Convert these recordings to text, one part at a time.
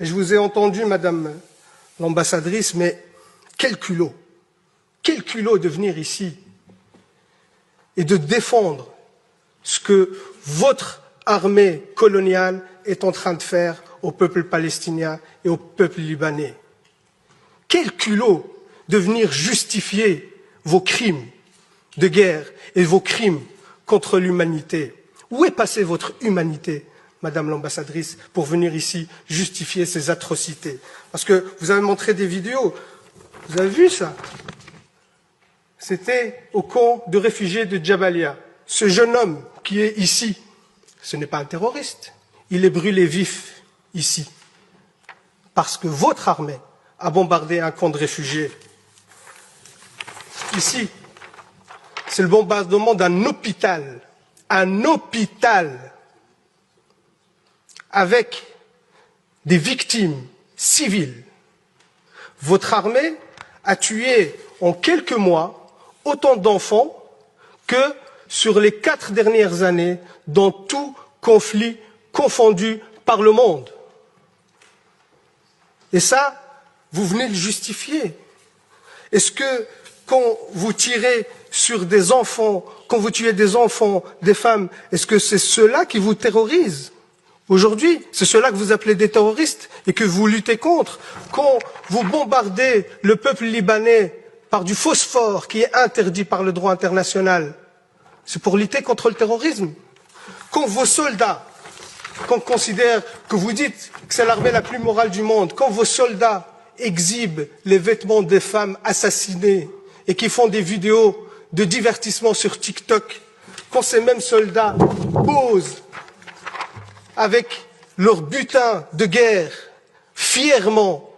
Et je vous ai entendu, Madame l'ambassadrice, mais quel culot de venir ici et de défendre ce que votre armée coloniale est en train de faire au peuple palestinien et au peuple libanais. Quel culot de venir justifier vos crimes de guerre et vos crimes contre l'humanité. Où est passée votre humanité, Madame l'ambassadrice, pour venir ici justifier ces atrocités? Parce que vous avez montré des vidéos, vous avez vu ça? C'était au camp de réfugiés de Jabalia. Ce jeune homme qui est ici, ce n'est pas un terroriste. Il est brûlé vif ici. Parce que votre armée a bombardé un camp de réfugiés. Ici, c'est le bombardement d'un hôpital. Un hôpital avec des victimes civiles. Votre armée a tué en quelques mois autant d'enfants que sur les 4 dernières années dans tout conflit confondu par le monde. Et ça, vous venez de le justifier. Est-ce que quand vous tirez sur des enfants, quand vous tuez des enfants, des femmes, est-ce que c'est ceux-là qui vous terrorisent? Aujourd'hui, c'est ceux-là que vous appelez des terroristes et que vous luttez contre. Quand vous bombardez le peuple libanais par du phosphore qui est interdit par le droit international, c'est pour lutter contre le terrorisme. Quand vos soldats, qu'on considère que vous dites que c'est l'armée la plus morale du monde, quand vos soldats exhibent les vêtements des femmes assassinées et qui font des vidéos de divertissement sur TikTok, quand ces mêmes soldats posent avec leur butin de guerre fièrement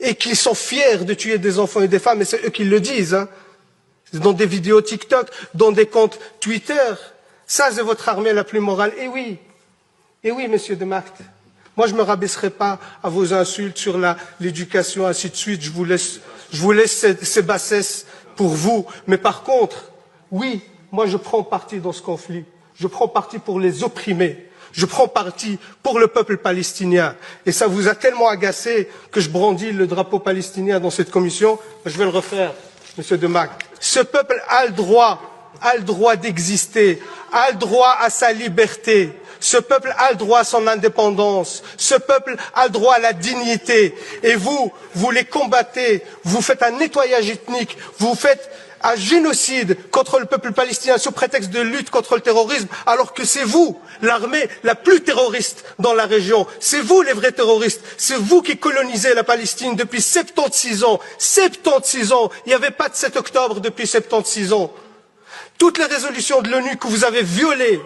et qu'ils sont fiers de tuer des enfants et des femmes, et c'est eux qui le disent, hein, dans des vidéos TikTok, dans des comptes Twitter, ça c'est votre armée la plus morale. Et oui, monsieur de Macht, moi je ne me rabaisserai pas à vos insultes sur l'éducation, ainsi de suite, je vous laisse ces bassesses pour vous, mais par contre, oui, moi je prends parti dans ce conflit, je prends parti pour les opprimés. Je prends parti pour le peuple palestinien. Et ça vous a tellement agacé que je brandis le drapeau palestinien dans cette commission. Je vais le refaire, monsieur de Macht. Ce peuple a le droit d'exister, a le droit à sa liberté. Ce peuple a le droit à son indépendance. Ce peuple a le droit à la dignité. Et vous les combattez. Vous faites un nettoyage ethnique. Vous faites un génocide contre le peuple palestinien sous prétexte de lutte contre le terrorisme, alors que c'est vous, l'armée la plus terroriste dans la région. C'est vous les vrais terroristes. C'est vous qui colonisez la Palestine depuis 76 ans. 76 ans. Il n'y avait pas de 7 octobre depuis 76 ans. Toutes les résolutions de l'ONU que vous avez violées,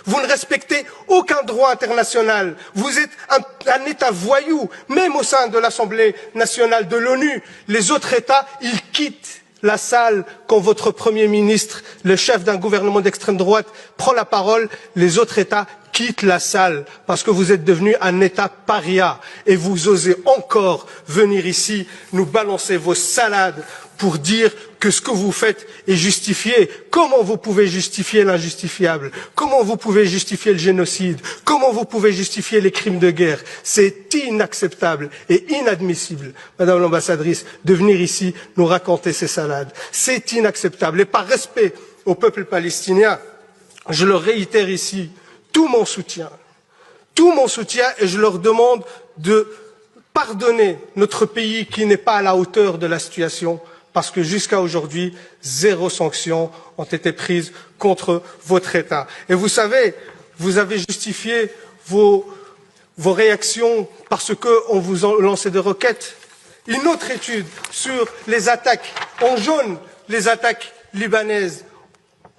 vous ne respectez aucun droit international. Vous êtes un État voyou, même au sein de l'Assemblée nationale de l'ONU. Les autres États, ils quittent la salle quand votre Premier ministre, le chef d'un gouvernement d'extrême droite, prend la parole. Les autres États quittent la salle parce que vous êtes devenu un État paria et vous osez encore venir ici nous balancer vos salades pour dire que ce que vous faites est justifié. Comment vous pouvez justifier l'injustifiable? Comment vous pouvez justifier le génocide? Comment vous pouvez justifier les crimes de guerre? C'est inacceptable et inadmissible, Madame l'ambassadrice, de venir ici nous raconter ces salades. C'est inacceptable. Et par respect au peuple palestinien, je leur réitère ici tout mon soutien, et je leur demande de pardonner notre pays qui n'est pas à la hauteur de la situation, parce que jusqu'à aujourd'hui, 0 sanction ont été prises contre votre État. Et vous savez, vous avez justifié vos réactions parce qu'on vous a lancé des roquettes. Une autre étude sur les attaques en jaune, les attaques libanaises,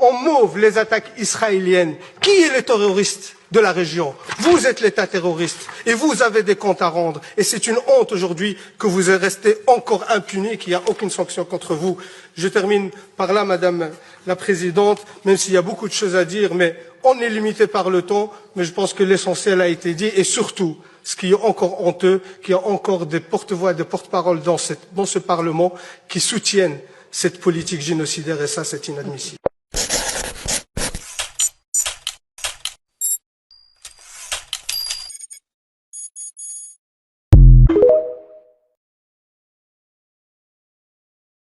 en mauve, les attaques israéliennes. Qui est le terroriste de la région? Vous êtes l'État terroriste et vous avez des comptes à rendre. Et c'est une honte aujourd'hui que vous êtes resté encore impuni, qu'il n'y a aucune sanction contre vous. Je termine par là, Madame la Présidente, même s'il y a beaucoup de choses à dire, mais on est limité par le temps, mais je pense que l'essentiel a été dit. Et surtout, ce qui est encore honteux, qu'il y a encore des porte-voix et des porte-paroles dans ce Parlement qui soutiennent cette politique génocidaire, et ça, c'est inadmissible.